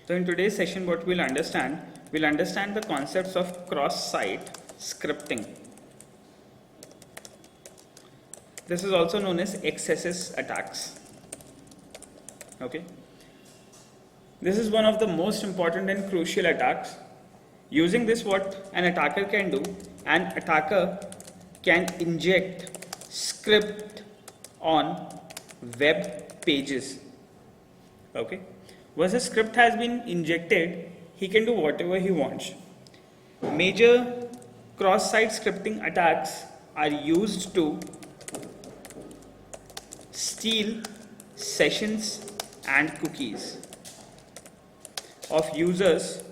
So in today's session what we'll understand the concepts of cross-site scripting. This is also known as XSS attacks. Okay. This is one of the most important and crucial attacks. Using this, what an attacker can do, an attacker can inject script on web pages. Okay. Once a script has been injected, he can do whatever he wants. Major cross-site scripting attacks are used to steal sessions and cookies of users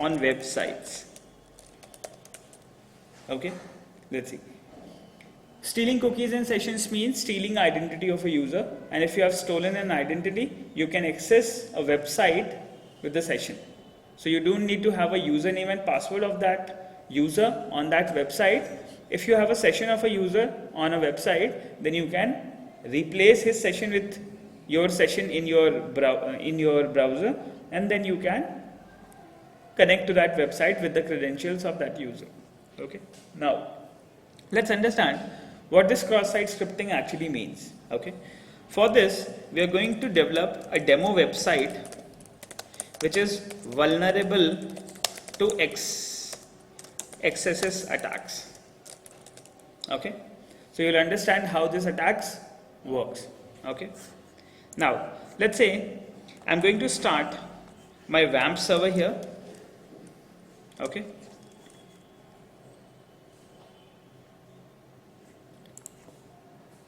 on websites. Okay, let's see. Stealing cookies and sessions means stealing identity of a user, and if you have stolen an identity, you can access a website with the session. So you don't need to have a username and password of that user on that website. If you have a session of a user on a website, then you can replace his session with your session in your browser, and then you can connect to that website with the credentials of that user. Okay. Now, let's understand what this cross-site scripting actually means. Okay. For this, we are going to develop a demo website which is vulnerable to XSS attacks. Okay. So you'll understand how this attacks works. Okay. Now, let's say I'm going to start my WAMP server here. Okay.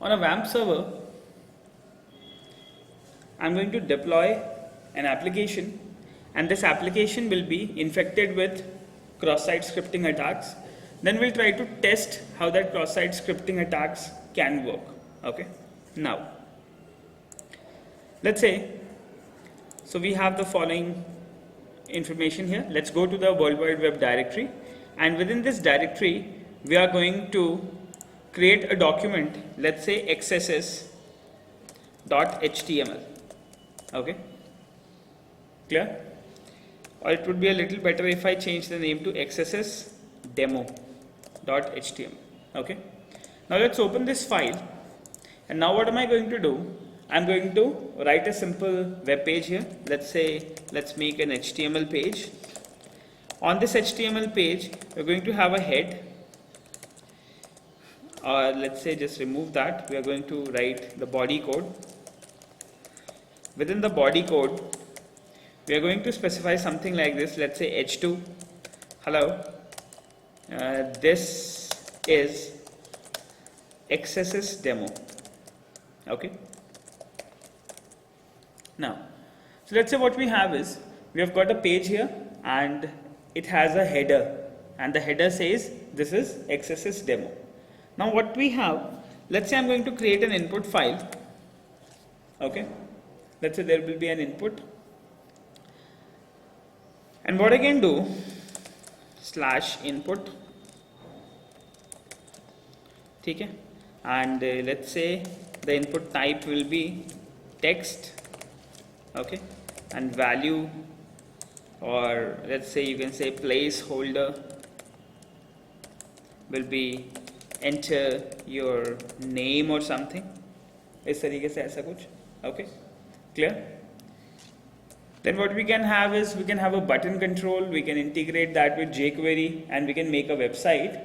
On a WAMP server, I'm going to deploy an application, and this application will be infected with cross-site scripting attacks. Then we'll try to test how that cross-site scripting attacks can work. Okay. Now, let's say, so we have the following information here. Let's go to the World Wide Web directory, and within this directory, we are going to create a document, let's say xss.html. Okay, clear? Or it would be a little better if I change the name to xssdemo.html. Okay, now let's open this file, and now what am I going to do? I'm going to write a simple web page here. Let's make an HTML page. On this HTML page, we're going to have a head, or let's say just remove that. We are going to write the body code. Within the body code, we are going to specify something like this. Let's say h2 hello, this is XSS demo. Okay. Now, so let's say what we have is, we have got a page here and it has a header, and the header says this is XSS demo. Now what we have, let's say I'm going to create an input file. Okay, let's say there will be an input, and what I can do, /input, okay, and let's say the input type will be text. Okay, and value, or let's say you can say placeholder, will be enter your name or something. इस तरीके से ऐसा कुछ. Okay, clear? Then what we can have is, we can have a button control. We can integrate that with jQuery, and we can make a website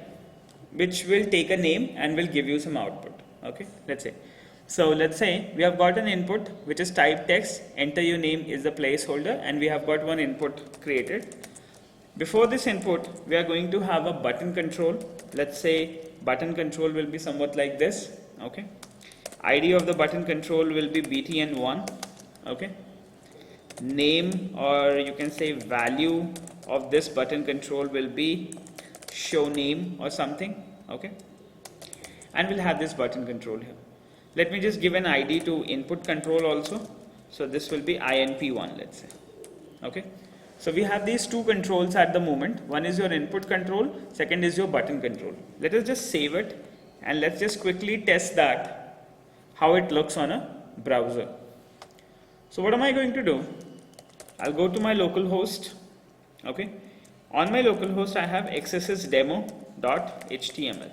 which will take a name and will give you some output. Okay, let's say. So let's say we have got an input which is type text, enter your name is the placeholder, and we have got one input created. Before this input, we are going to have a button control. Let's say button control will be somewhat like this. Okay, ID of the button control will be btn1. Okay, name, or you can say value of this button control will be show name or something. Okay, and we'll have this button control here. Let me just give an ID to input control also. So this will be INP1, let's say. Okay, so we have these two controls at the moment. One is your input control, second is your button control. Let us just save it, and let's just quickly test that, how it looks on a browser. So what am I going to do? I'll go to my local host. Okay, on my local host I have xssdemo.html.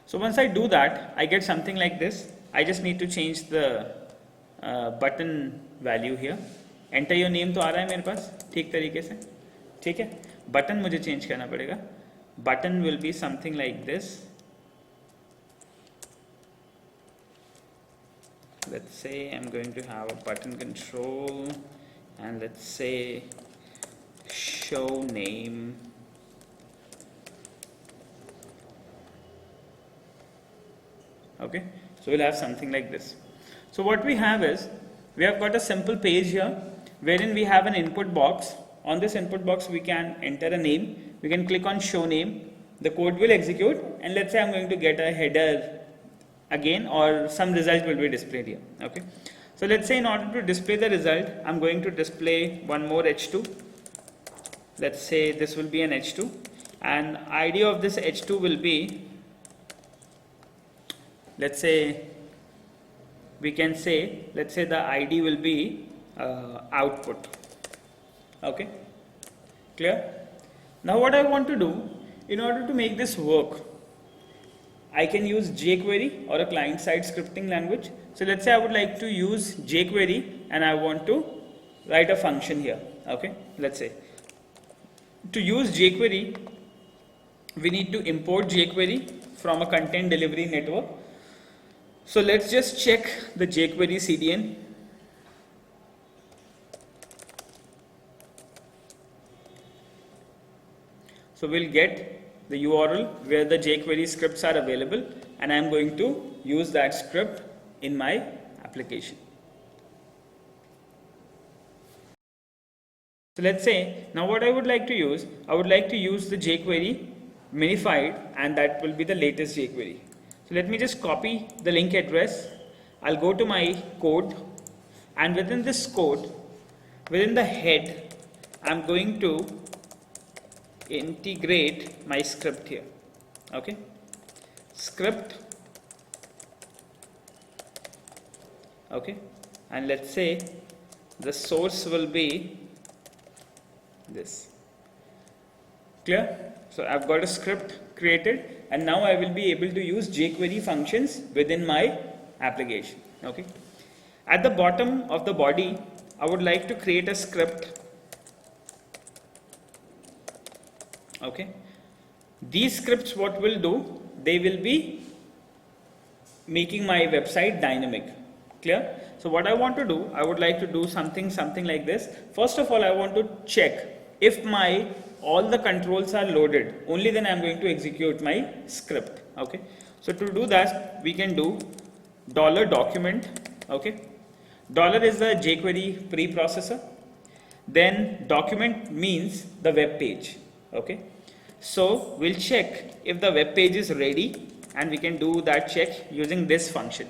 So once I do that, I get something like this. I just need to change the button value here. Enter your name तो आ रहा है मेरे पास ठीक तरीके से, ठीक है. Button मुझे चेंज करना पड़ेगा. Button will be something like this. Let's say I'm going to have a button control, and let's say show name. Okay, so we'll have something like this. So what we have is, we have got a simple page here wherein we have an input box. On this input box we can enter a name, we can click on show name, the code will execute, and let's say I'm going to get a header again, or some result will be displayed here. Okay, so let's say in order to display the result, I'm going to display one more h2. Let's say this will be an h2, and ID of this h2 will be, let's say, we can say, let's say the ID will be output. Okay, clear? Now what I want to do, in order to make this work, I can use jQuery or a client-side scripting language. So let's say I would like to use jQuery and I want to write a function here. Okay, let's say to use jQuery, we need to import jQuery from a content delivery network. So let's just check the jQuery CDN. So we'll get the URL where the jQuery scripts are available, and I'm going to use that script in my application. So let's say now what I would like to use, I would like to use the jQuery minified, and that will be the latest jQuery. So let me just copy the link address. I'll go to my code, and within this code, within the head, I'm going to integrate my script here. Okay, script. Okay, and let's say the source will be this. Clear? So I've got a script created, and now I will be able to use jQuery functions within my application. Okay, at the bottom of the body, I would like to create a script. Okay, these scripts, what will do, they will be making my website dynamic. Clear? So what I want to do, I would like to do something like this. First of all, I want to check if my all the controls are loaded, only then I'm going to execute my script. Okay, so to do that, we can do $document. Okay, dollar is the jQuery preprocessor. Then document means the web page. Okay, so we'll check if the web page is ready, and we can do that check using this function.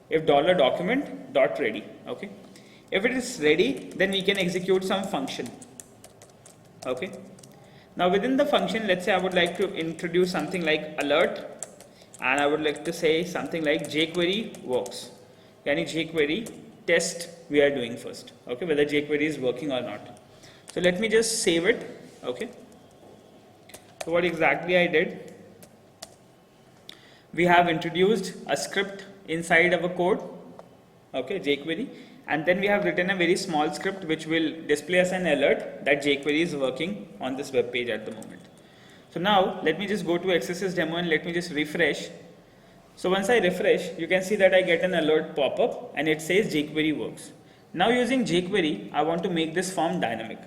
If $document.ready. Okay, if it is ready, then we can execute some function. Okay, now within the function, let's say I would like to introduce something like alert, and I would like to say something like jQuery works. Yani jQuery test we are doing first. Okay, whether jQuery is working or not. So let me just save it. Okay, so what exactly I did, we have introduced a script inside of a code. Okay, jQuery, and then we have written a very small script which will display us an alert that jQuery is working on this web page at the moment. So now let me just go to XSS demo and let me just refresh. So once I refresh, you can see that I get an alert pop up and it says jQuery works. Now using jQuery, I want to make this form dynamic.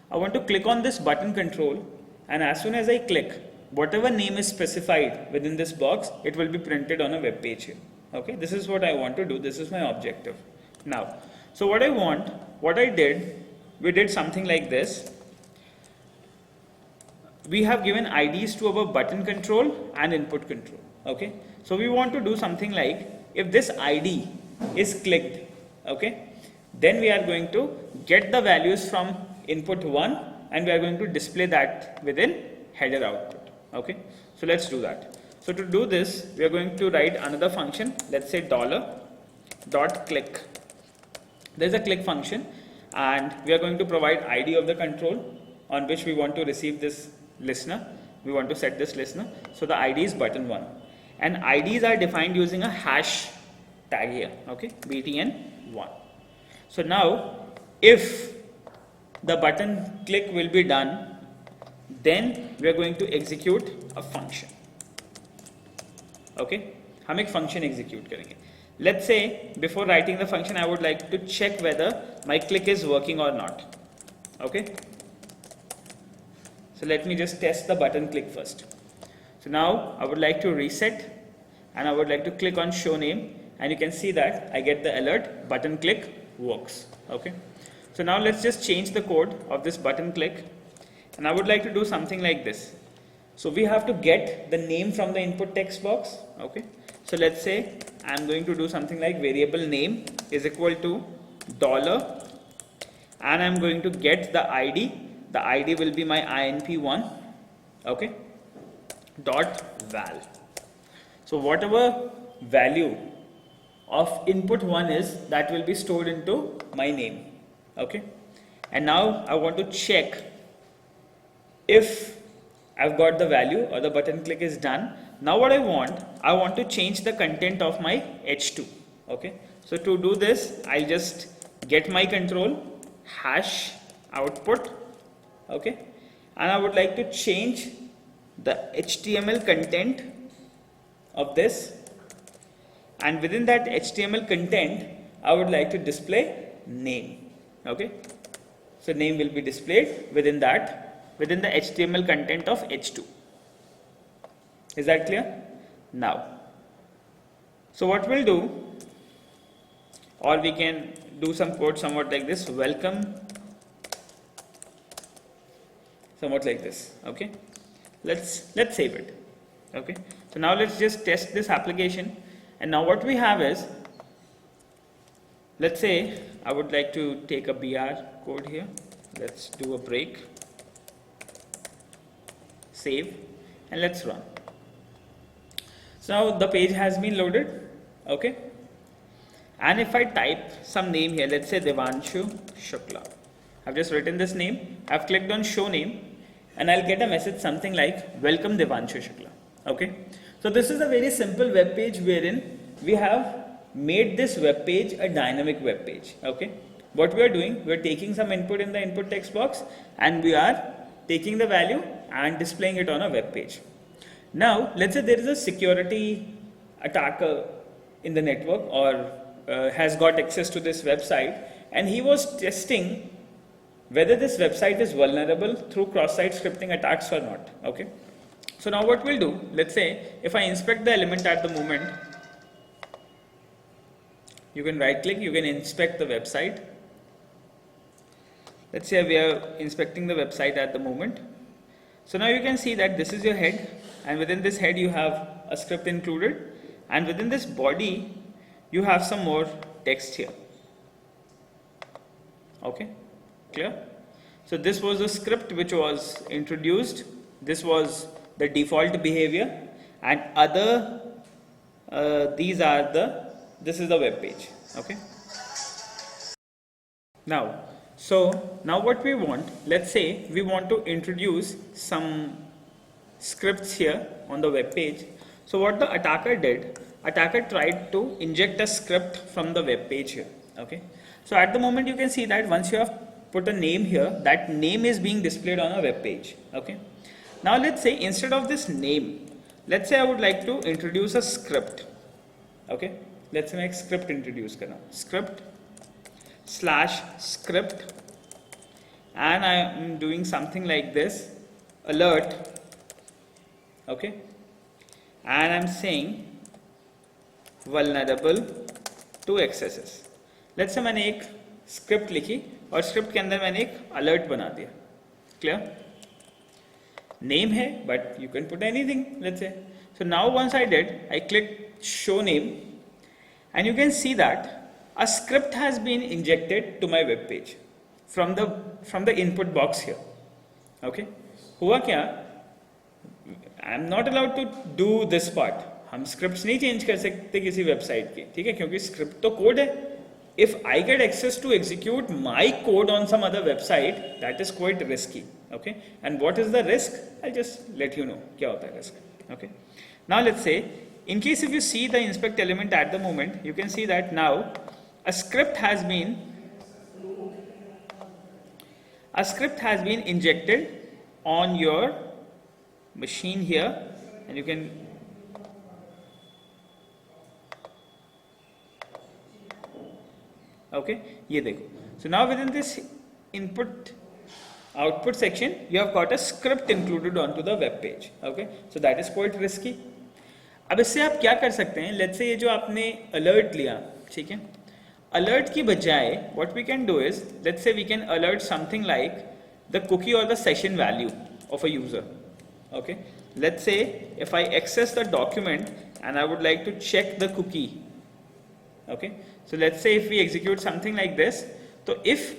I want to click on this button control, and as soon as I click, whatever name is specified within this box, it will be printed on a web page here. Okay, this is what I want to do. This is my objective. Now, so what I did, we did something like this. We have given IDs to our button control and input control. Okay, so we want to do something like, if this ID is clicked, okay, then we are going to get the values from input 1, and we are going to display that within header output. Okay, so let's do that. So to do this, we are going to write another function. Let's say $.click. There's a click function, and we are going to provide ID of the control on which we want to receive this listener. We want to set this listener. So the ID is button1, and IDs are defined using a hash tag here, okay, btn1. So now if the button click will be done, then we are going to execute a function. Okay, हम एक function execute करेंगे. Let's say before writing the function I would like to check whether my click is working or not. Okay, so let me just test the button click first. So now I would like to reset, and I would like to click on show name, and you can see that I get the alert button click works. Okay, so now let's just change the code of this button click, and I would like to do something like this. So we have to get the name from the input text box. Okay, so let's say I'm going to do something like variable name is equal to $, and I'm going to get the ID. The ID will be my inp1, okay, dot val. So whatever value of input 1 is, that will be stored into my name. Okay, and now I want to check if I've got the value or the button click is done. Now what I want to change the content of my h2. Okay, so to do this I'll just get my control hash output. Okay, and I would like to change the HTML content of this, and within that HTML content I would like to display name. Okay, so name will be displayed within the HTML content of h2. Is that clear? Now, so what we'll do, or we can do some code somewhat like this, welcome, somewhat like this. Okay, let's save it. Okay, so now let's just test this application, and now what we have is, let's say I would like to take a BR code here. Let's do a break, save, and let's run. So now the page has been loaded. Okay, and if I type some name here, let's say Devanshu Shukla, I've just written this name, I've clicked on show name, and I'll get a message something like welcome Devanshu Shukla. Okay, so this is a very simple web page wherein we have made this web page a dynamic web page. Okay, what we are doing, we are taking some input in the input text box, and we are taking the value and displaying it on a web page. Now let's say there is a security attacker in the network, or has got access to this website, and he was testing whether this website is vulnerable through cross-site scripting attacks or not. Okay, so now what we'll do, let's say if I inspect the element at the moment, you can right click, you can inspect the website. Let's say we are inspecting the website at the moment. So now you can see that this is your head, and within this head you have a script included, and within this body you have some more text here. Okay, clear? So this was the script which was introduced, this was the default behavior, and other this is the web page. Okay, now what we want, let's say we want to introduce some scripts here on the web page. So what the attacker did, attacker tried to inject a script from the web page here. Okay, so at the moment you can see that once you have put a name here, that name is being displayed on a web page. Okay, now let's say instead of this name, let's say I would like to introduce a script. Okay, let's make script introduce karna, script /script, and I am doing something like this, alert. Okay, and I'm saying vulnerable to excesses. Let's say मैंने एक script लिखी और script के अंदर मैंने एक alert बना दिया. क्लियर? नेम है, but you can put anything, let's say. So now once I did, I clicked show name, and you can see that a script has been injected to my web page from the input box here. Okay, हुआ क्या? I am not allowed to do this part. हम scripts नहीं change कर सकते किसी website की, ठीक है, क्योंकि स्क्रिप्ट तो कोड है. if I get access to execute my code on some other website, that is quite risky. Okay, and what is the risk? I'll just let you know kya hota hai risk. Okay, now let's say in case if you see the inspect element at the moment, you can see that now a script has been injected on your machine here, and you can okay, ये देखो. So now within this input output section, you have got a script included onto the web page. Okay, so that is quite risky. अब इससे आप क्या कर सकते हैं? Let's say ये जो आपने alert लिया, ठीक है? Alert की बजाय what we can do is, let's say we can alert something like the cookie or the session value of a user. Okay, let's say if I access the document and I would like to check the cookie. Okay, so let's say if we execute something like this, so if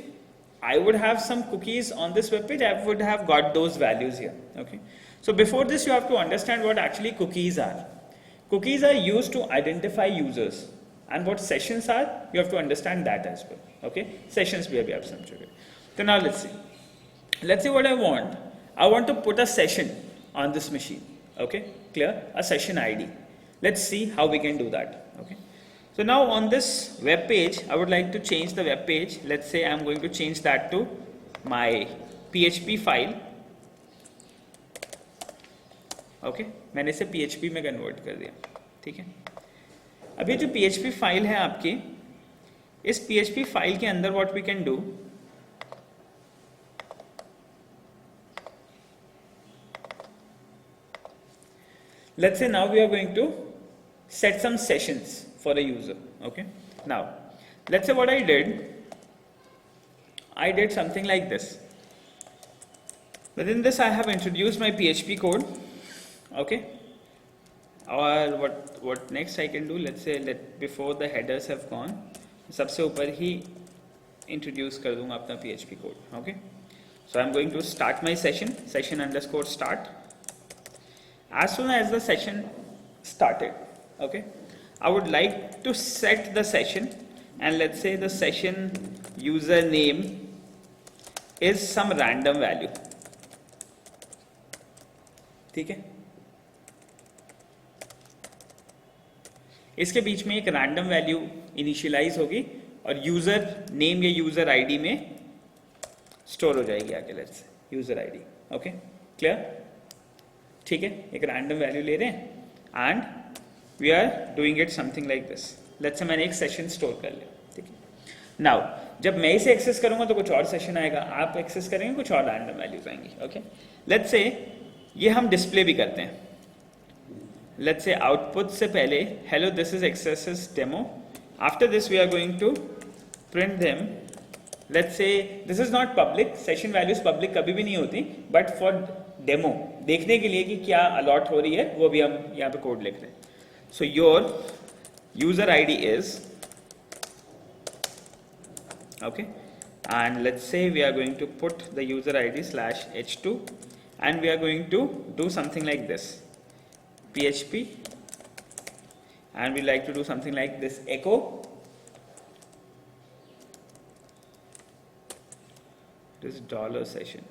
I would have some cookies on this web page, I would have got those values here. Okay, so before this you have to understand what actually cookies are. Cookies are used to identify users, and what sessions are, you have to understand that as well. Okay, sessions we have some. So now let's see what I want to put a session on this machine. Okay, clear? A session ID. Let's see how we can do that. Okay, so now on this web page, I would like to change the web page. Let's say I'm going to change that to my PHP file. Okay, मैंने इसे PHP में convert कर दिया. ठीक है, अब ये जो PHP फाइल है आपकी, इस PHP फाइल के अंदर what we can do, let's say now we are going to set some sessions for a user. Okay, now let's say what I did something like this. Within this I have introduced my PHP code. Okay, or what next I can do, let's say before the headers have gone, सबसे ऊपर ही introduce कर दूंगा अपना PHP code. Okay, so I'm going to start my session underscore start. As soon as the session started, okay, I would like to set the session, and let's say the session username is some random value. ठीक है, इसके बीच में एक random value initialise होगी और user name या user ID में store हो जाएगी आगे. Let's user ID. Okay, clear? ठीक है, एक रैंडम वैल्यू ले रहे हैं and we are doing it something like this. Let's say मैंने एक सेशन स्टोर कर लिया. ठीक है, नाउ जब मैं इसे एक्सेस करूंगा तो कुछ और सेशन आएगा, आप एक्सेस करेंगे कुछ और रैंडम वैल्यूज आएंगी. ओके, लेट्स से ये हम डिस्प्ले भी करते हैं. लेट्स से आउटपुट से पहले hello this is access demo. After this we are going to print them. Let's say this is not public, session values public कभी भी नहीं होती, बट फॉर डेमो देखने के लिए कि क्या अलॉट हो रही है वो भी हम यहाँ पे कोड लिख रहे हैं. So your user ID is okay, and let's say we are going to put the user id /h2 and we are going to do something like this php, and we like to do something like this echo this dollar session.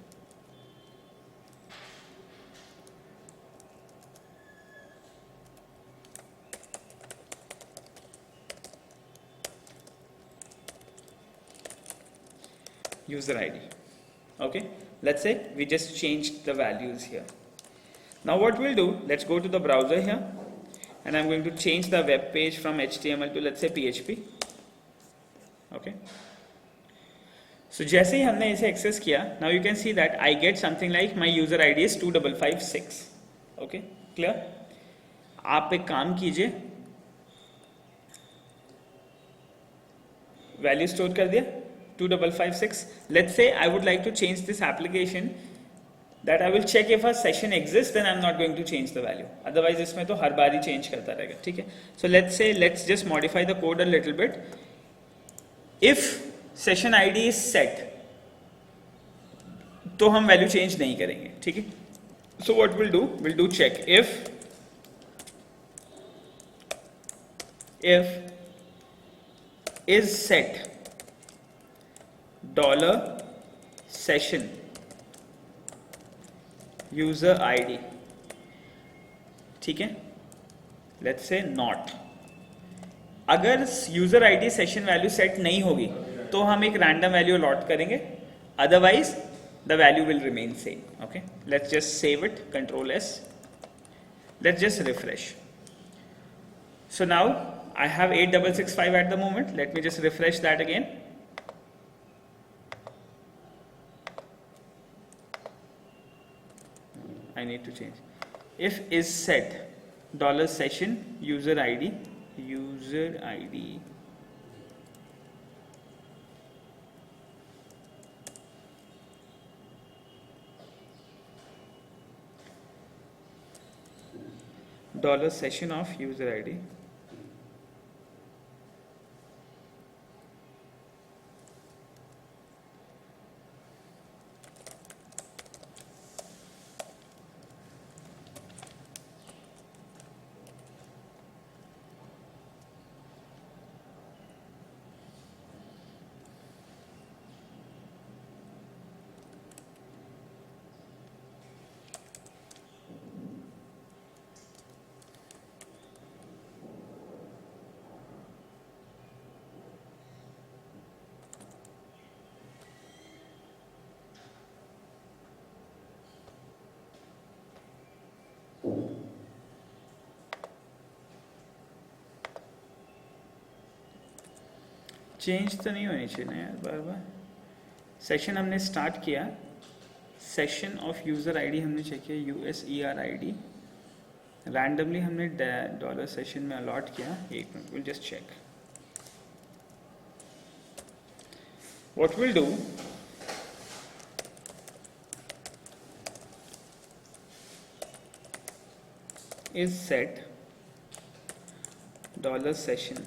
User ID. Okay, let's say we just changed the values here. Now what we'll do, let's go to the browser here and I'm going to change the web page from HTML to let's say PHP. Okay, so जैसे ही हमने इसे access किया, now you can see that I get something like my user ID is 2556. Okay, clear? आप एक काम कीजिए, value store कर दिया 2556. Let's say I would like to change this application that I will check if a session exists, then I'm not going to change the value. Otherwise इसमें तो हर बार ही change करता रहेगा. ठीक है, so let's just modify the code a little bit. If session ID is set, तो हम value change नहीं करेंगे. ठीक है, so what we'll do check if is set dollar session user ID, ठीक है, लेट्स से नॉट। अगर user ID session value set नहीं होगी तो हम एक रैंडम वैल्यू अलॉट करेंगे, otherwise the value will remain same. Okay, let's just save it, control S, let's just refresh. So now I have 8665 at the moment. Let me just refresh that again. I need to change. If is set dollar session user ID dollar session of user ID change तो नहीं होनी चाहिए ना यार बार बार। Session हमने start किया, सेशन ऑफ यूज़र आईडी हमने चेक किया, USER ID रैंडमली हमने डॉलर सेशन में अलॉट किया। एक minute, will just check what will do. Is set dollar session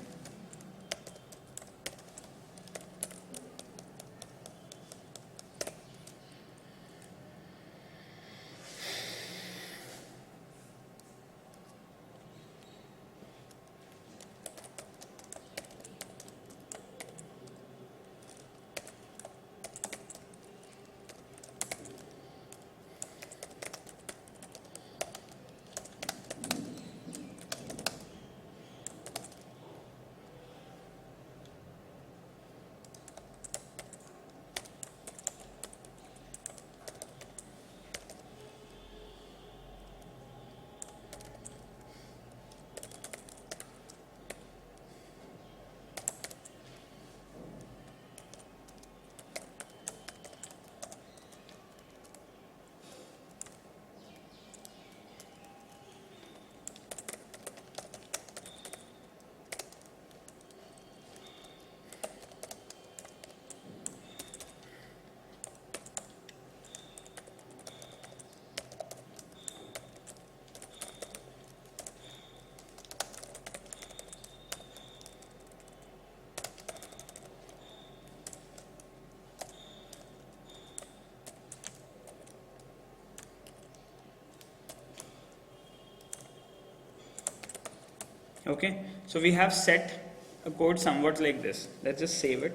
Okay, so we have set a code somewhat like this. Let's just save it.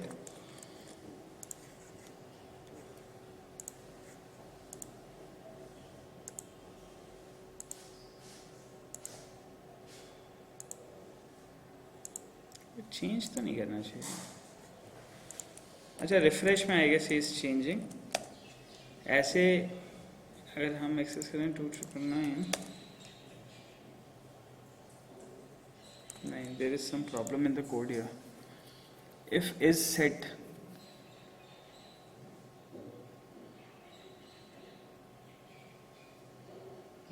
Change तो नहीं करना चाहिए। अच्छा, refresh में आई गेस इज चेंजिंग। ऐसे अगर हम access करें 2,999, there is some problem in the code here. If is set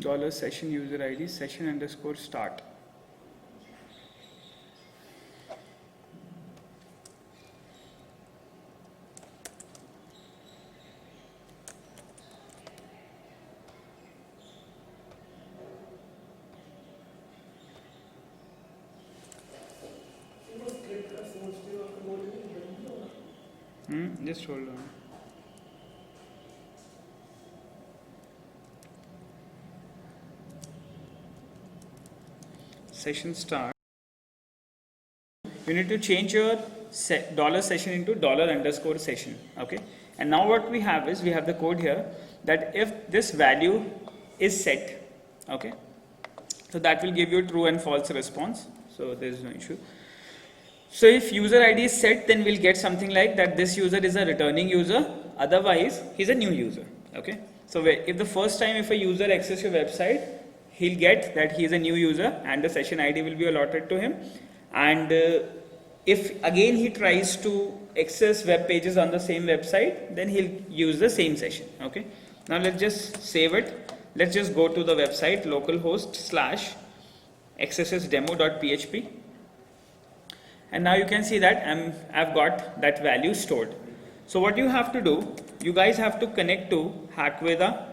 dollar session user ID session underscore start, just hold on. Session start. You need to change your dollar session into dollar underscore session. Okay, and now what we have is we have the code here that if this value is set, okay, so that will give you true and false response, so there is no issue. So if user ID is set, then we'll get something like that this user is a returning user, otherwise he's a new user. Okay, so if the first time if a user accesses your website, he'll get that he is a new user and the session ID will be allotted to him. And if again he tries to access web pages on the same website, then he'll use the same session. Okay, now let's just save it. Let's just go to the website localhost/accessesdemo.php, and now you can see that I've got that value stored. So what you have to do, you guys have to connect to Hackweda,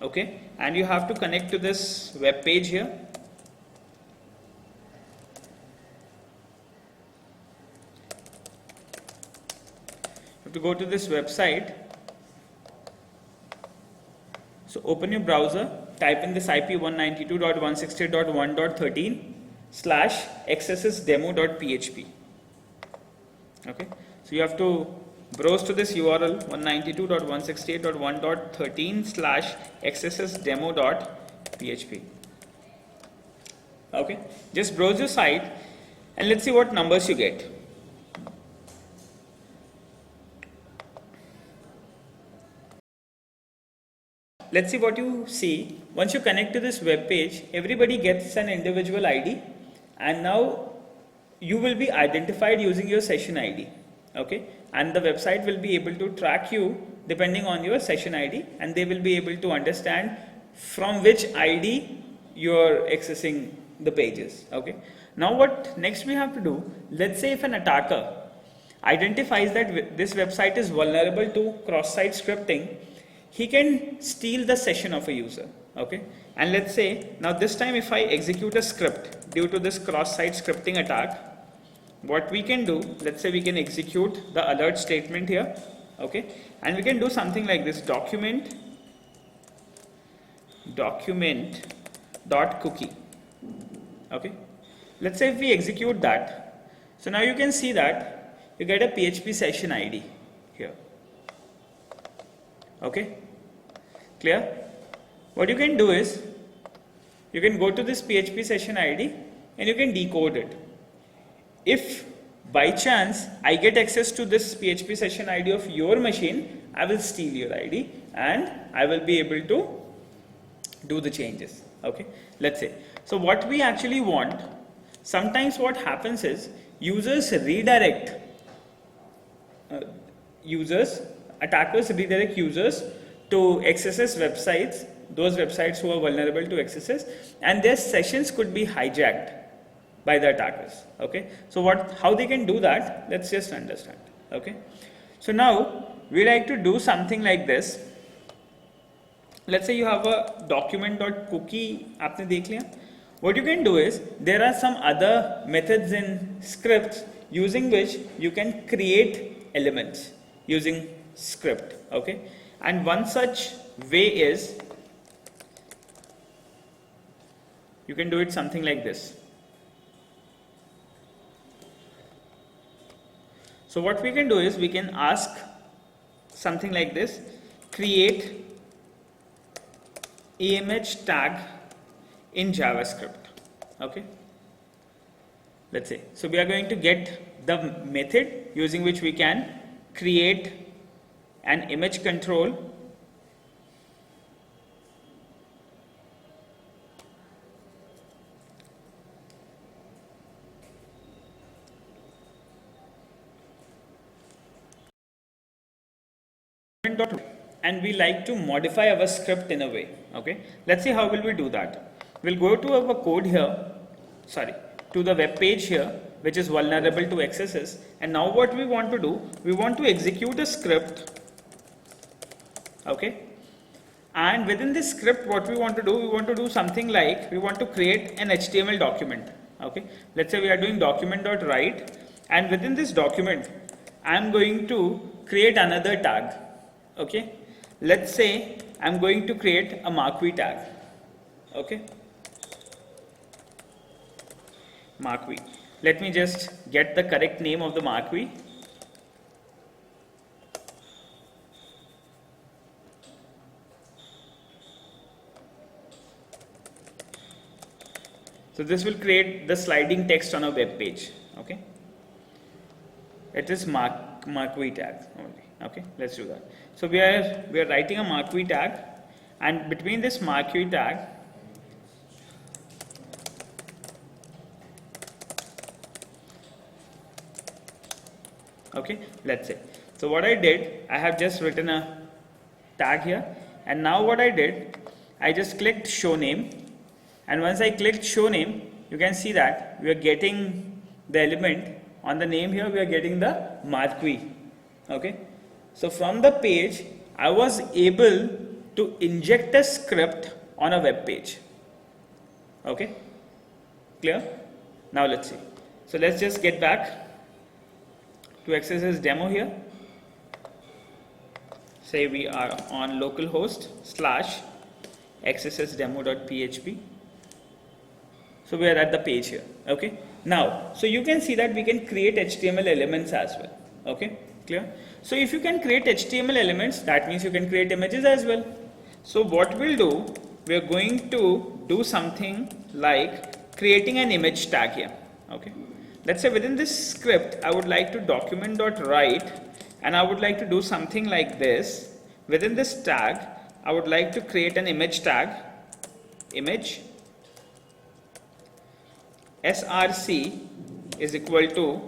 okay, and you have to connect to this web page here. You have to go to this website. So open your browser, type in this IP 192.168.1.13/accessesdemo.php. Okay, so you have to browse to this URL 192.168.1.13/accessesdemo.php. Okay, just browse your site and let's see what numbers you get. Let's see what you see. Once you connect to this web page, everybody gets an individual ID, and now you will be identified using your session ID. Okay, and the website will be able to track you depending on your session ID, and they will be able to understand from which ID you are accessing the pages. Okay, now what next we have to do, let's say if an attacker identifies that this website is vulnerable to cross-site scripting, he can steal the session of a user. Okay, and let's say now this time if I execute a script due to this cross-site scripting attack, what we can do, let's say we can execute the alert statement here. Okay, and we can do something like this: document dot cookie. Okay, let's say if we execute that, so now you can see that you get a PHP session ID here. Okay, clear? What you can do is you can go to this PHP session ID and you can decode it. If by chance I get access to this PHP session ID of your machine, I will steal your ID and I will be able to do the changes. Okay, let's say. So what we actually want, sometimes what happens is users redirect attackers redirect users to XSS websites, those websites who are vulnerable to XSS, and their sessions could be hijacked by the attackers. Okay, so how they can do that, let's just understand. Okay, so now we like to do something like this. Let's say you have a document.cookie, आपने देख लिया. What you can do is there are some other methods in scripts using which you can create elements using script. Okay, and one such way is you can do it something like this. So what we can do is we can ask something like this: create image tag in JavaScript. Okay, let's say, so we are going to get the method using which we can create an image control and we like to modify our script in a way. Okay, let's see how will we do that. We'll go to our code here, to the web page here, which is vulnerable to XSS, and now what we want to do, we want to execute a script. Okay, and within this script what we want to do, we want to do something like we want to create an HTML document. Okay, let's say we are doing document.write, and within this document I am going to create another tag. Okay, let's say I'm going to create a Marquee tag. Okay, Marquee. let me just get the correct name of the marquee. So this will create the sliding text on a web page. Okay, it is marquee tag only. Okay, let's do that. So we are writing a marquee tag, and between this marquee tag, okay, let's say. So what I did, I have just written a tag here, and now what I did, I just clicked show name, and once I clicked show name, you can see that we are getting the element on the name here, we are getting the marquee. Okay, so from the page I was able to inject a script on a web page. Okay, clear? Now let's see. So let's just get back to XSS demo here. Say we are on localhost / xssdemo.php. So we are at the page here. Okay, now so you can see that we can create HTML elements as well. Okay, clear? So if you can create HTML elements, that means you can create images as well. So what we'll do, we are going to do something like creating an image tag here. Okay, let's say within this script I would like to document.write, and I would like to do something like this. Within this tag I would like to create an image tag, image src is equal to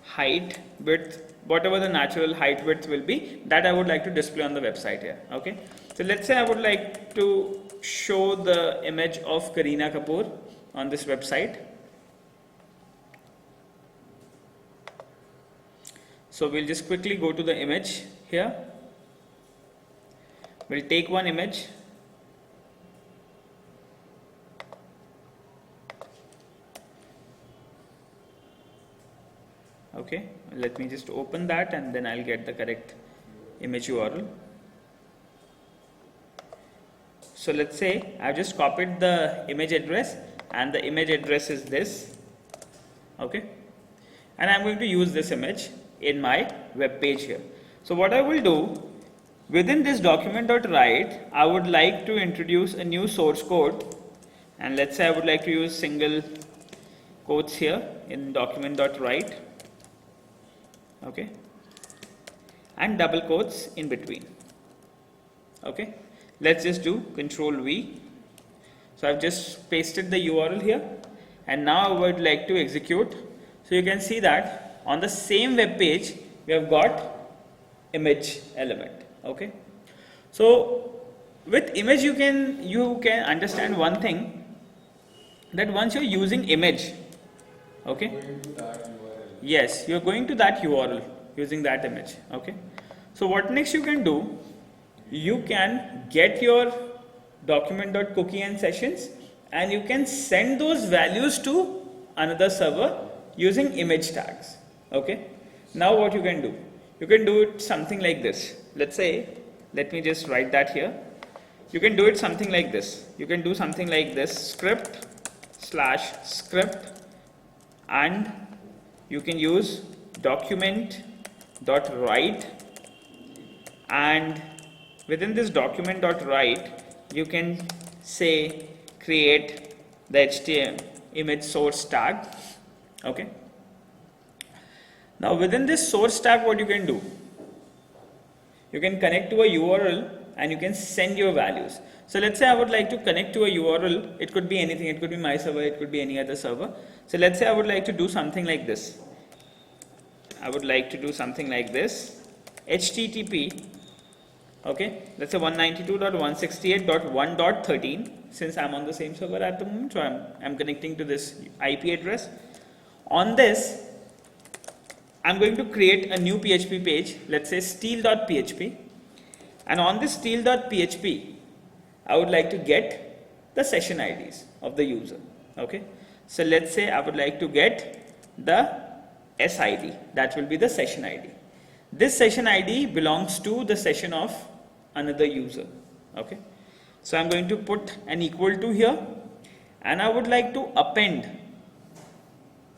height, width, whatever the natural height width will be, that I would like to display on the website here. Okay, so let's say I would like to show the image of Kareena Kapoor on this website. So we'll just quickly go to the image here. We'll take one image. Okay, let me just open that and then I'll get the correct image URL. So let's say I've just copied the image address, and the image address is this. Okay, and I'm going to use this image in my web page here. So what I will do, within this document.write, I would like to introduce a new source code, and let's say I would like to use single quotes here in document.write. Okay, and double quotes in between. Okay, let's just do Control V. So I've just pasted the URL here, and now I would like to execute. So you can see that on the same web page we have got image element. Okay, so with image you can understand one thing, that once you're using image, okay, yes, you're going to that URL using that image. Okay, so what next you can do, you can get your document.cookie and sessions, and you can send those values to another server using image tags. Okay, now what you can do, you can do it something like this. Let's say, let me just write that here. You can do it something like this. You can do something like this, script / script, and you can use document.write, and within this document.write you can say create the HTML image source tag. Okay, now within this source tag what you can do, you can connect to a URL and you can send your values. So let's say I would like to connect to a URL, it could be anything, it could be my server, it could be any other server. So let's say I would like to do something like this. I would like to do something like this, HTTP, okay, let's say 192.168.1.13, since I'm on the same server at the moment, so I'm connecting to this IP address. On this, I'm going to create a new PHP page, let's say steel.php, and on this steel.php, I would like to get the session IDs of the user. Okay, so let's say I would like to get the SID, that will be the session ID. This session ID belongs to the session of another user. Okay, so I'm going to put an equal to here, and I would like to append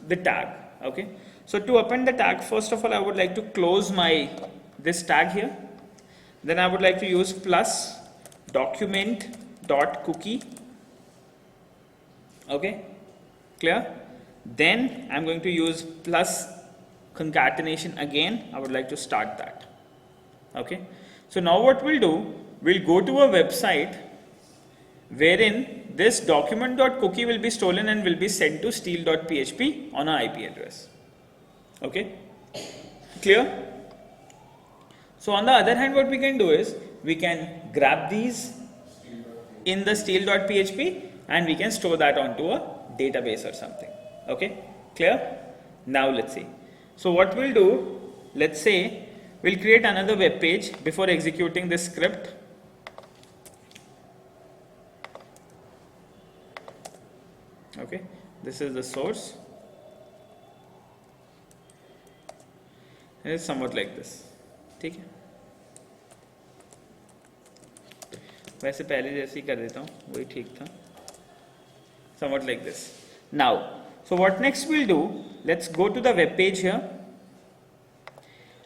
the tag. Okay, so to append the tag, first of all I would like to close my this tag here. Then I would like to use plus document dot cookie. Okay, clear? Then I'm going to use plus concatenation again. I would like to start that. Okay, so now what we'll do, we'll go to a website wherein this document.cookie will be stolen and will be sent to steal.php on our IP address. Okay, clear? So on the other hand, what we can do is we can grab these in the steal.php and we can store that onto a database or something. Okay, clear? Now let's see. So what we'll do, let's say we'll create another web page before executing this script. Okay, this is the source. It is somewhat like this. ठीक है, वैसे पहले जैसे ही कर देता हूँ, वही ठीक था. Somewhat like this. Now, so what next we'll do, let's go to the web page here.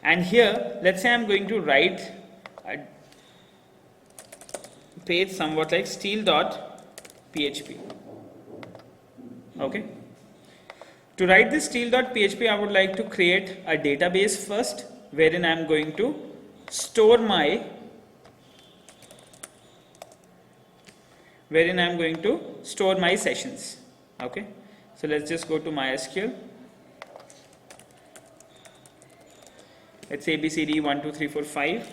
And here, let's say I'm going to write a page somewhat like steal.php. Okay. To write this steal.php, I would like to create a database first, wherein I'm going to store my sessions. Okay. So let's just go to MySQL. It's ABCD 1 2 3 4 5.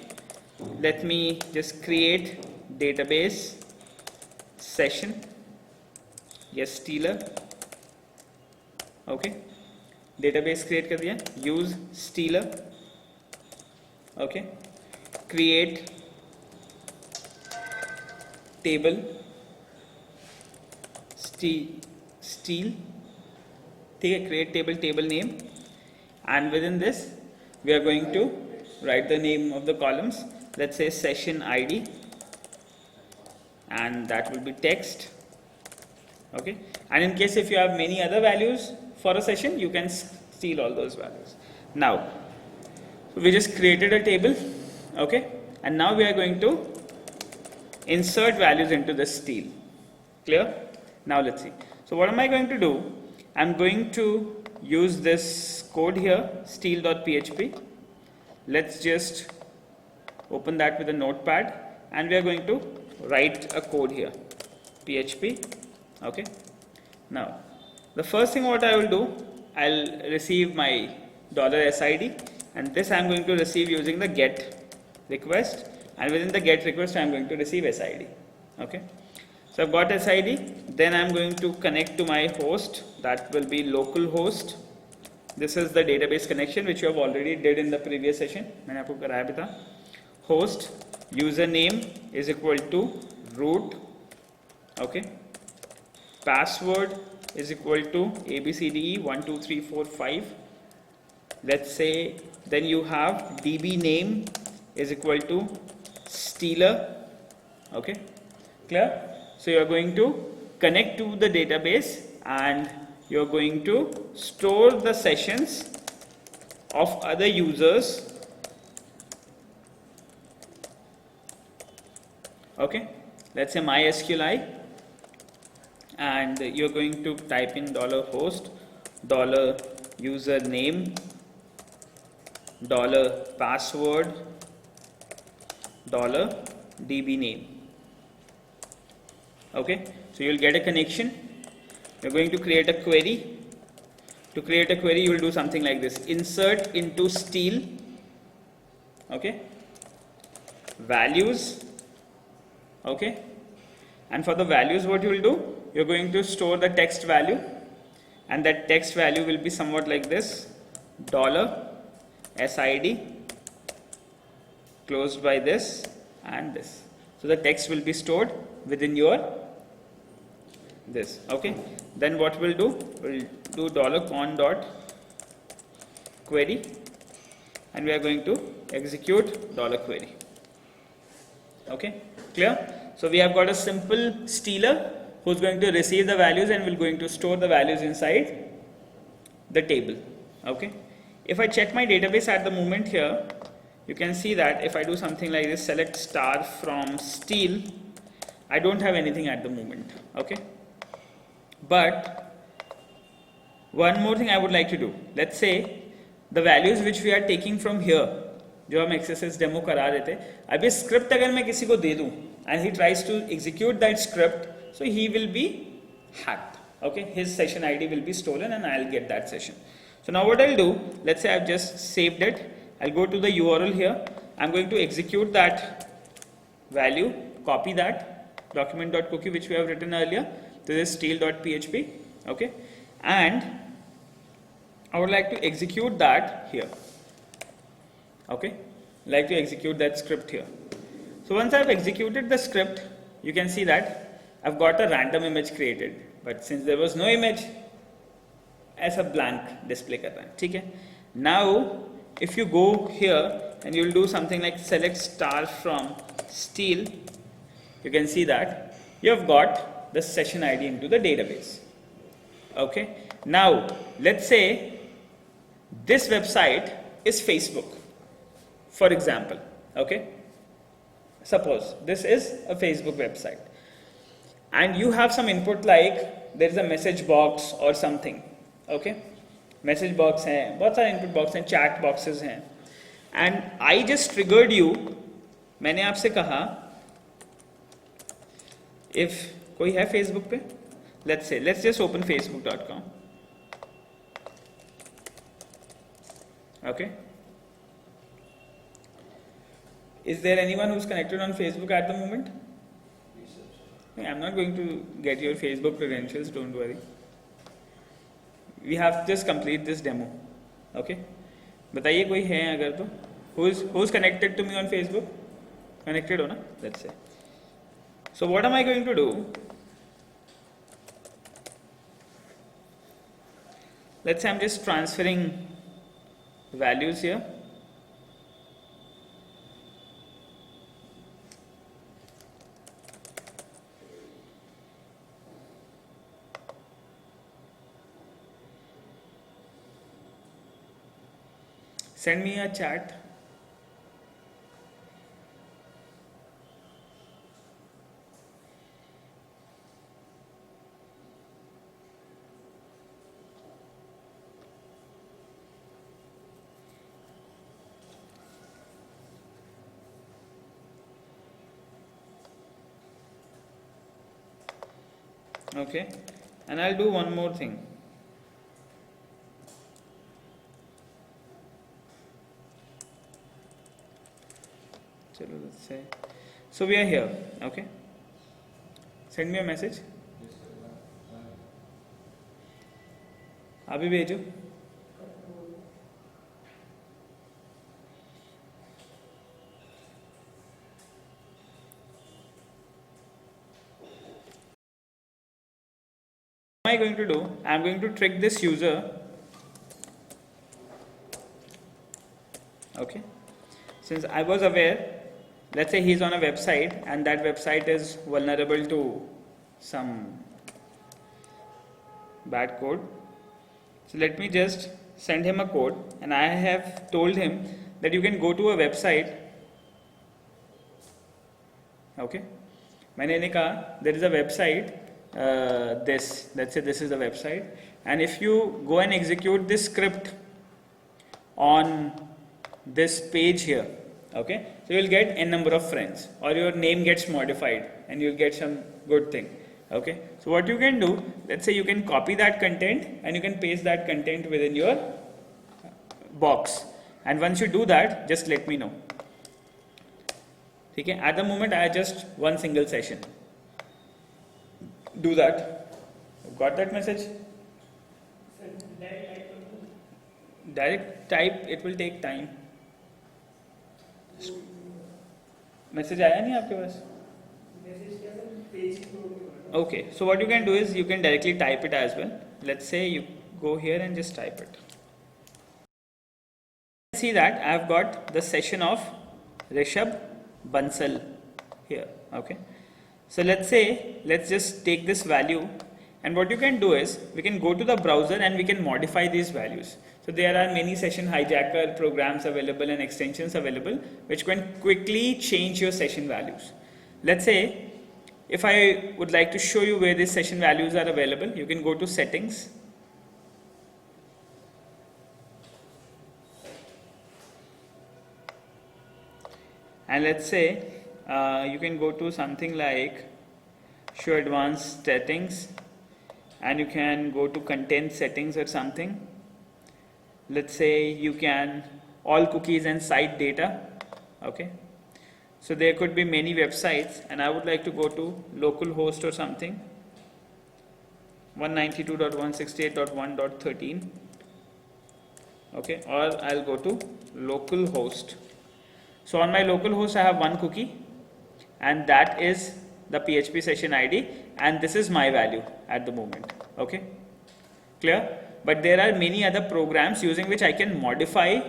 Let me just create database session. Yes, stealer. Okay, database create कर दिया. Use stealer. Okay, create table steal. ठीक है, create table name, and within this we are going to write the name of the columns. Let's say session ID, and that will be text. Okay, and in case if you have many other values for a session, you can steal all those values. Now, we just created a table. Okay, and now we are going to insert values into the steal. Clear? Now let's see. So what am I going to do? I'm going to use this code here, steal.php. Let's just open that with a notepad, and we are going to write a code here, php. Okay, now the first thing what I will do, I'll receive my $sid, and this I'm going to receive using the get request, and within the get request I'm going to receive sid. Okay, so I've got sid. Then I'm going to connect to my host, that will be localhost. This is the database connection which you have already did in the previous session. मैंने आपको कराया भी था. Host username is equal to root. Okay, password is equal to ABCDE 1 2 3 4 5. Let's say then you have DB name is equal to stealer. Okay, clear? So you are going to connect to the database and you are going to store the sessions of other users. Okay, let's say MySQLi, and you're going to type in $host, $username, $password, $db name. Okay, so you'll get a connection. You're going to create a query. To create a query, you will do something like this: insert into steal. Okay, values. Okay, and for the values, what you will do, you're going to store the text value, and that text value will be somewhat like this: $sid closed by this and this. So the text will be stored within your this. Okay, then what we'll do, $con.query, and we are going to execute $query. Okay, clear? So we have got a simple stealer who's going to receive the values and will going to store the values inside the table. Okay, if I check my database at the moment here, you can see that if I do something like this, select star from steel, I don't have anything at the moment. Okay, but one more thing I would like to do, let's say the values which we are taking from here, जो हम exercise demo करा रहे थे, अभी script अगर मैं किसी को दे दूं and he tries to execute that script, so he will be hacked. Okay, his session ID will be stolen and I'll get that session. So now what I'll do, let's say I've just saved it, I'll go to the URL here, I'm going to execute that value, copy that document.cookie which we have written earlier to this steel.php. Okay, and I would like to execute that here. Okay, like to execute that script here. So once I've executed the script, you can see that I've got a random image created, but since there was no image, as a blank display कर रहा है, ठीक है? Now if you go here and you'll do something like select star from steel, you can see that you have got the session ID into the database. Okay, now let's say this website is Facebook, for example. Okay, suppose this is a Facebook website and you have some input like there is a message box or something. Okay, message box है, बहुत सारे input box हैं, chat boxes हैं, and I just triggered you, मैंने आपसे कहा if कोई है Facebook पे, let's just open facebook.com. Okay, is there anyone who's connected on Facebook at the moment? I'm not going to get your Facebook credentials, don't worry. We have to just complete this demo. Okay, बताइए कोई है अगर तो, who's connected to me on Facebook? Connected हो ना, let's say. So what am I going to do? Let's say I'm just transferring values here. Send me a chat. Okay, and I'll do one more thing. So let's say, so we are here. Okay, send me a message. अभी भेजो. What am I going to do? I'm going to trick this user. Okay, since I was aware, let's say he's on a website and that website is vulnerable to some bad code. So let me just send him a code, and I have told him that you can go to a website. Okay, मैंने कहा there is a website. Let's say this is the website, and if you go and execute this script on this page here, okay, so you'll get n number of friends, or your name gets modified and you'll get some good thing. Okay, so what you can do, let's say you can copy that content and you can paste that content within your box, and once you do that, just let me know. Okay, at the moment I have just one single session. Do that. Got that message? Direct type, it will take time. Message आया नहीं आपके पास? Okay, so what you can do is you can directly type it as well. Let's say you go here and just type it. See that I have got the session of Rishabh Bansal here. Okay, so let's say, let's just take this value And what you can do is, we can go to the browser and we can modify these values. So there are many session hijacker programs available and extensions available which can quickly change your session values. Let's say if I would like to show you where these session values are available, you can go to settings. And let's say you can go to something like show advanced settings, and you can go to content settings or something. Let's say you can all cookies and site data. Okay, so there could be many websites, and I would like to go to localhost or something, 192.168.1.13. okay, or I'll go to localhost. So on my localhost I have one cookie, and that is the PHP session ID, and this is my value at the moment. Okay, clear? But there are many other programs using which I can modify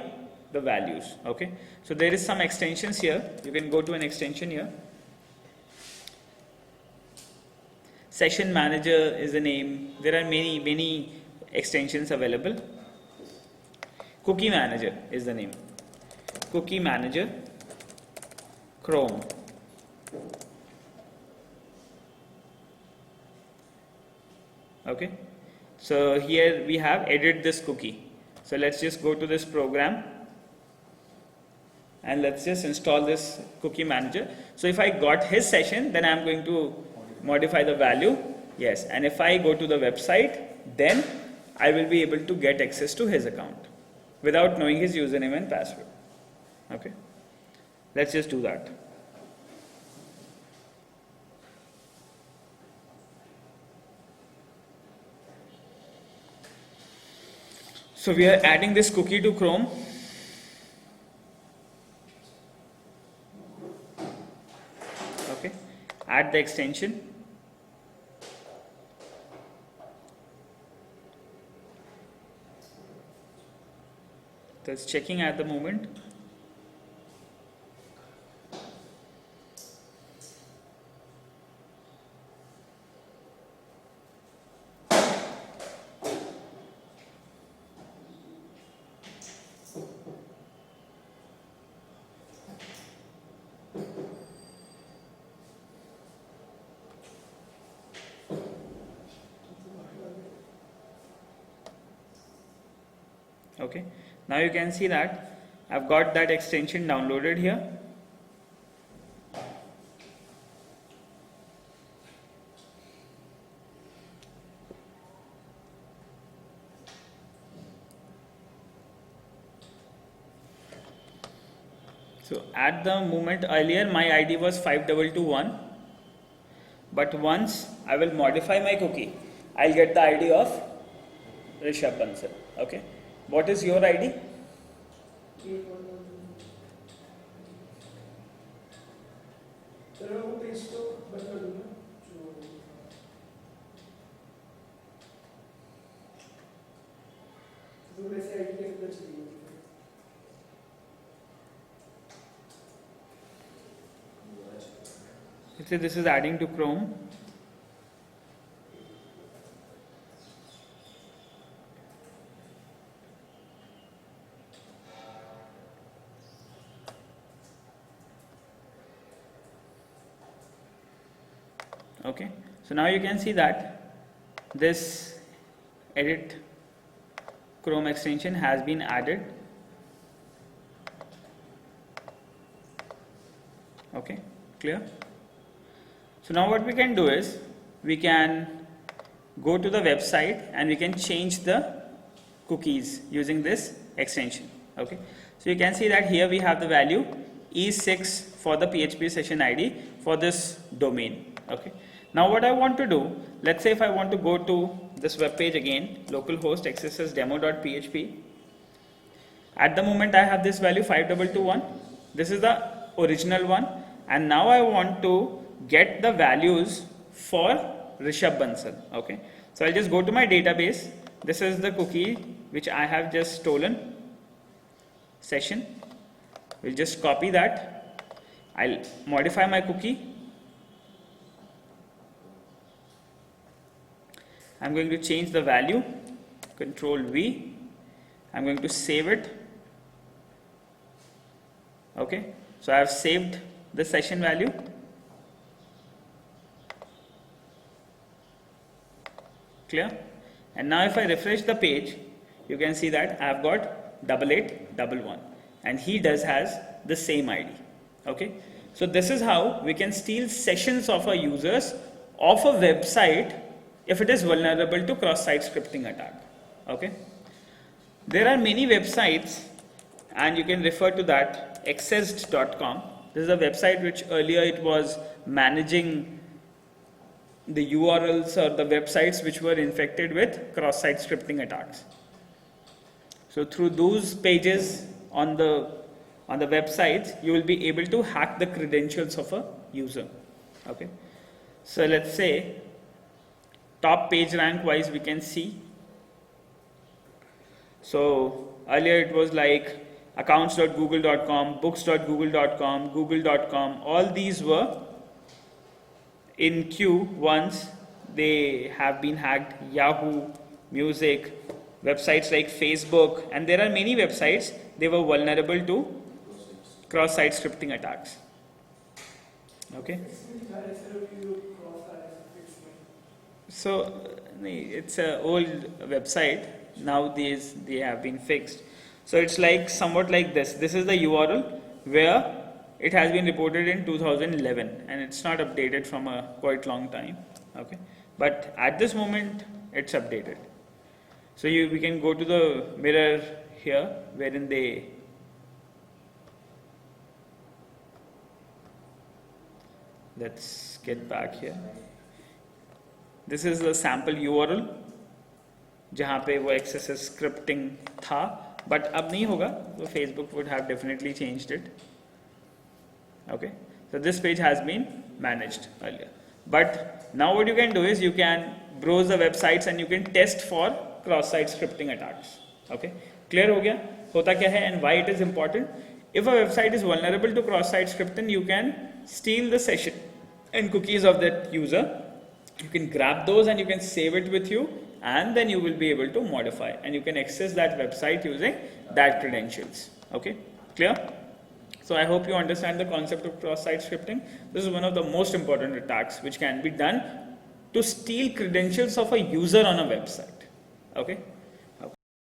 the values. Okay, so there is some extensions here. You can go to an extension here. Session manager is the name. There are many extensions available. Cookie manager is the name. Cookie manager, Chrome. Okay, so here we have edit this cookie. So let's just go to this program and let's just install this cookie manager. So if I got his session, then I'm going to modify the value. Yes, and if I go to the website, then I will be able to get access to his account without knowing his username and password. Okay, let's just do that. So we are adding this cookie to Chrome. Okay, add the extension. So it's checking at the moment. Okay, now you can see that I've got that extension downloaded here. So at the moment earlier my ID was 5221, but once I will modify my cookie, I'll get the ID of Rishabh Bansal. Okay, what is your ID? So this is adding to Chrome. Okay, so now you can see that this edit Chrome extension has been added. Okay, clear? So now what we can do is we can go to the website and we can change the cookies using this extension. Okay, so you can see that here we have the value E6 for the PHP session ID for this domain. Okay, now what I want to do, let's say if I want to go to this web page again, localhost accessdemo.php. At the moment I have this value 5221. This is the original one, and now I want to get the values for Rishabh Bansal. Okay, so I'll just go to my database. This is the cookie which I have just stolen, session. We'll just copy that. I'll modify my cookie. I'm going to change the value, Control V. I'm going to save it. Okay, so I have saved the session value. Clear? And now if I refresh the page, you can see that I've got 8811 and he has the same ID. Okay, so this is how we can steal sessions of our users of a website if it is vulnerable to cross-site scripting attack. Okay, there are many websites and you can refer to that, accessed.com. This is a website which earlier it was managing the URLs or the websites which were infected with cross-site scripting attacks. So through those pages on the websites, you will be able to hack the credentials of a user. Okay, so let's say top page rank wise we can see. So earlier it was like accounts.google.com, books.google.com, google.com, all these were in queue once they have been hacked. Yahoo, Music, websites like Facebook, and there are many websites, they were vulnerable to cross-site scripting attacks. Okay. So it's an old website. Nowadays they have been fixed. So it's like somewhat like this. This is the URL where it has been reported in 2011 and it's not updated from a quite long time. Okay, but at this moment it's updated. So we can go to the mirror here wherein let's get back here. This is the sample URL जहाँ पे वो XSS scripting था, but अब नहीं होगा, so Facebook would have definitely changed it. Okay, so this page has been managed earlier, but now what you can do is you can browse the websites and you can test for cross-site scripting attacks. Okay, clear हो गया होता क्या है and why it is important? If a website is vulnerable to cross-site scripting, you can steal the session and cookies of that user. You can grab those and you can save it with you, and then you will be able to modify and you can access that website using that credentials. Okay, clear? So I hope you understand the concept of cross-site scripting. This is one of the most important attacks which can be done to steal credentials of a user on a website. Okay.